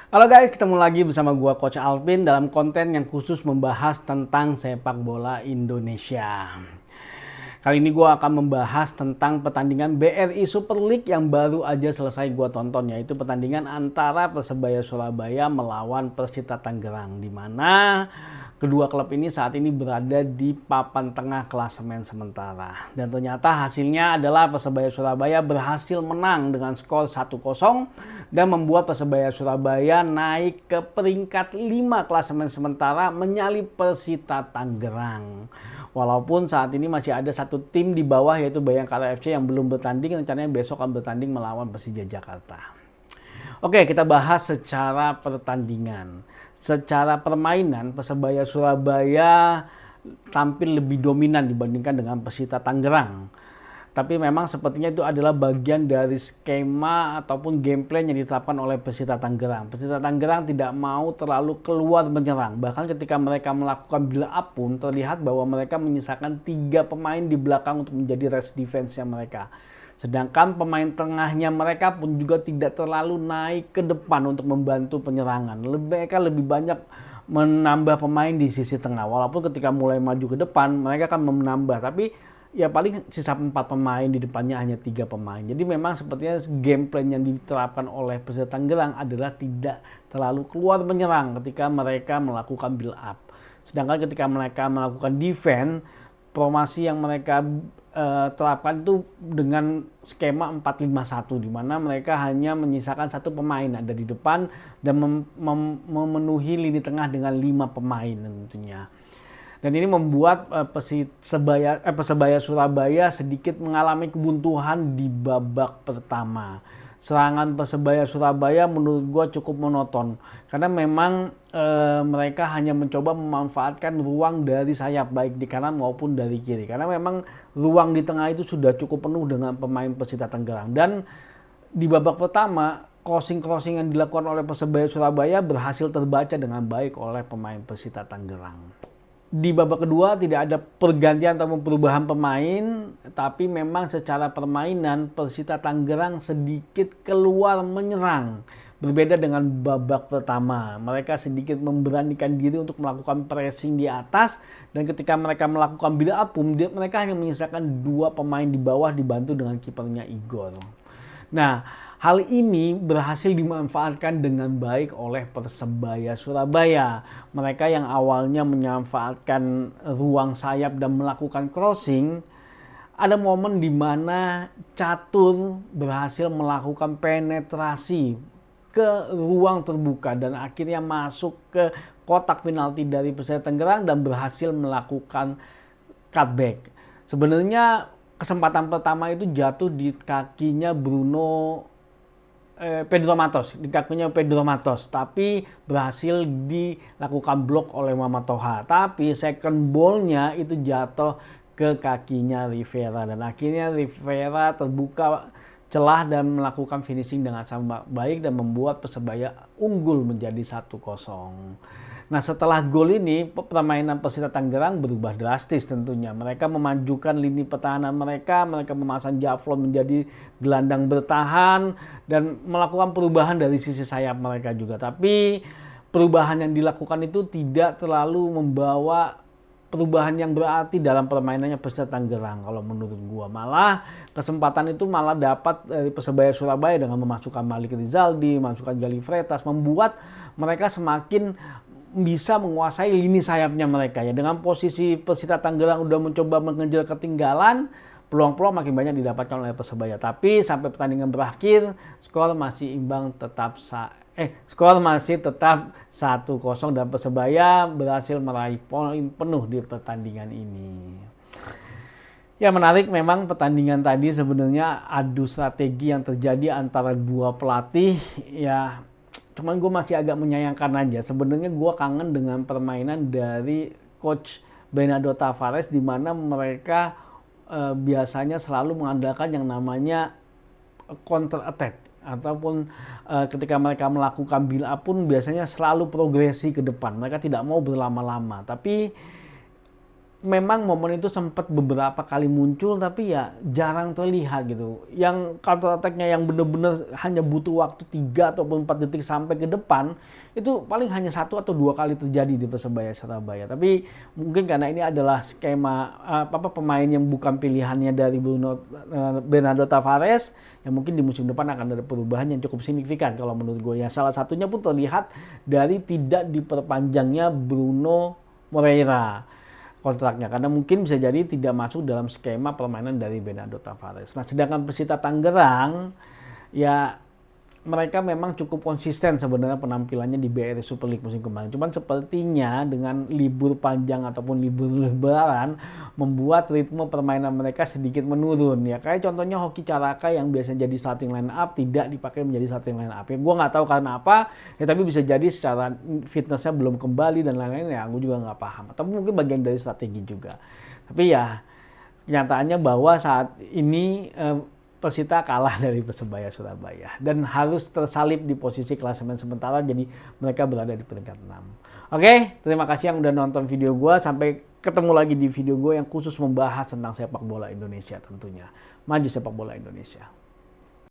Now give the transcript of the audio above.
Halo guys, ketemu lagi bersama gua Coach Alvin dalam konten yang khusus membahas tentang sepak bola Indonesia. Kali ini gua akan membahas tentang pertandingan BRI Super League yang baru aja selesai gua tonton, yaitu pertandingan antara Persebaya Surabaya melawan Persita Tangerang, di mana kedua klub ini saat ini berada di papan tengah klasemen sementara. Dan ternyata hasilnya adalah Persebaya Surabaya berhasil menang dengan skor 1-0 dan membuat Persebaya Surabaya naik ke peringkat 5 klasemen sementara menyalip Persita Tangerang. Walaupun saat ini masih ada satu tim di bawah yaitu Bayangkara FC yang belum bertanding, rencananya besok akan bertanding melawan Persija Jakarta. Oke, kita bahas secara pertandingan. Secara permainan, Persebaya Surabaya tampil lebih dominan dibandingkan dengan Persita Tangerang. Tapi memang sepertinya itu adalah bagian dari skema ataupun gameplay yang diterapkan oleh Persita Tangerang. Persita Tangerang tidak mau terlalu keluar menyerang. Bahkan ketika mereka melakukan build up pun terlihat bahwa mereka menyisakan 3 pemain di belakang untuk menjadi rest defense-nya mereka. Sedangkan pemain tengahnya mereka pun juga tidak terlalu naik ke depan untuk membantu penyerangan. Mereka lebih banyak menambah pemain di sisi tengah. Walaupun ketika mulai maju ke depan mereka akan menambah. Tapi ya paling sisa 4 pemain, di depannya hanya 3 pemain. Jadi memang sepertinya game plan yang diterapkan oleh Persita Tangerang adalah tidak terlalu keluar menyerang ketika mereka melakukan build up. Sedangkan ketika mereka melakukan defense, formasi yang mereka terapkan itu dengan skema 4-5-1 di mana mereka hanya menyisakan 1 pemain ada di depan dan memenuhi lini tengah dengan 5 pemain tentunya. Dan ini membuat Persebaya Surabaya sedikit mengalami kebuntuan di babak pertama. Serangan Persebaya Surabaya menurut gue cukup monoton. Karena memang mereka hanya mencoba memanfaatkan ruang dari sayap baik di kanan maupun dari kiri. Karena memang ruang di tengah itu sudah cukup penuh dengan pemain Persita Tangerang. Dan di babak pertama, crossing yang dilakukan oleh Persebaya Surabaya berhasil terbaca dengan baik oleh pemain Persita Tangerang. Di babak kedua tidak ada pergantian atau perubahan pemain, tapi memang secara permainan Persita Tangerang sedikit keluar menyerang. Berbeda dengan babak pertama, mereka sedikit memberanikan diri untuk melakukan pressing di atas, dan ketika mereka melakukan build up, mereka hanya menyisakan 2 pemain di bawah dibantu dengan kipernya Igor. Nah, hal ini berhasil dimanfaatkan dengan baik oleh Persebaya Surabaya. Mereka yang awalnya memanfaatkan ruang sayap dan melakukan crossing, ada momen di mana Catur berhasil melakukan penetrasi ke ruang terbuka dan akhirnya masuk ke kotak penalti dari Persita Tangerang dan berhasil melakukan cutback. Sebenarnya kesempatan pertama itu jatuh di kakinya Pedro Matos, tapi berhasil dilakukan blok oleh Muhammad Toha. Tapi second ball-nya itu jatuh ke kakinya Rivera dan akhirnya Rivera terbuka celah dan melakukan finishing dengan sangat baik dan membuat Persebaya unggul menjadi 1-0. Nah, setelah gol ini, permainan Persita Tangerang berubah drastis tentunya. Mereka memajukan lini pertahanan mereka memasang Javlon menjadi gelandang bertahan, dan melakukan perubahan dari sisi sayap mereka juga. Tapi perubahan yang dilakukan itu tidak terlalu membawa perubahan yang berarti dalam permainannya Persita Tangerang kalau menurut gua. Malah kesempatan itu malah dapat dari Persebaya Surabaya dengan memasukkan Malik Rizaldi, memasukkan Gali Freitas, membuat mereka semakin bisa menguasai lini sayapnya mereka ya. Dengan posisi Persita Tangerang udah mencoba mengejar ketinggalan, peluang-peluang makin banyak didapatkan oleh Persebaya. Tapi sampai pertandingan berakhir, skor masih 1-0 dan Persebaya berhasil meraih poin penuh di pertandingan ini. Ya, menarik memang pertandingan tadi, sebenarnya adu strategi yang terjadi antara dua pelatih ya. Cuman gue masih agak menyayangkan aja. Sebenarnya gue kangen dengan permainan dari Coach Bernardo Tavares, di mana mereka biasanya selalu mengandalkan yang namanya counter attack, ataupun ketika mereka melakukan build up pun biasanya selalu progresi ke depan. Mereka tidak mau berlama-lama. Tapi memang momen itu sempat beberapa kali muncul tapi ya jarang terlihat gitu. Yang counter attack-nya yang benar-benar hanya butuh waktu 3 ataupun 4 detik sampai ke depan, itu paling hanya 1 atau 2 kali terjadi di Persebaya Surabaya. Tapi mungkin karena ini adalah skema pemain yang bukan pilihannya dari Bernardo Tavares, yang mungkin di musim depan akan ada perubahan yang cukup signifikan kalau menurut gue. Ya salah satunya pun terlihat dari tidak diperpanjangnya Bruno Moreira kontraknya, karena mungkin bisa jadi tidak masuk dalam skema permainan dari Bernardo Tavares. Nah, sedangkan Persita Tangerang ya mereka memang cukup konsisten sebenarnya penampilannya di BRI Super League musim kemarin. Cuman sepertinya dengan libur panjang ataupun libur lebaran membuat ritme permainan mereka sedikit menurun. Ya kayak contohnya Hoki Caraka yang biasanya jadi starting line up tidak dipakai menjadi starting line up. Ya gue nggak tahu karena apa. Ya tapi bisa jadi secara fitnessnya belum kembali dan lain-lain, ya gue juga nggak paham. Atau mungkin bagian dari strategi juga. Tapi ya kenyataannya bahwa saat ini Persita kalah dari Persebaya Surabaya dan harus tersalip di posisi klasemen sementara, jadi mereka berada di peringkat 6. Oke, terima kasih yang udah nonton video gue. Sampai ketemu lagi di video gue yang khusus membahas tentang sepak bola Indonesia tentunya. Maju sepak bola Indonesia.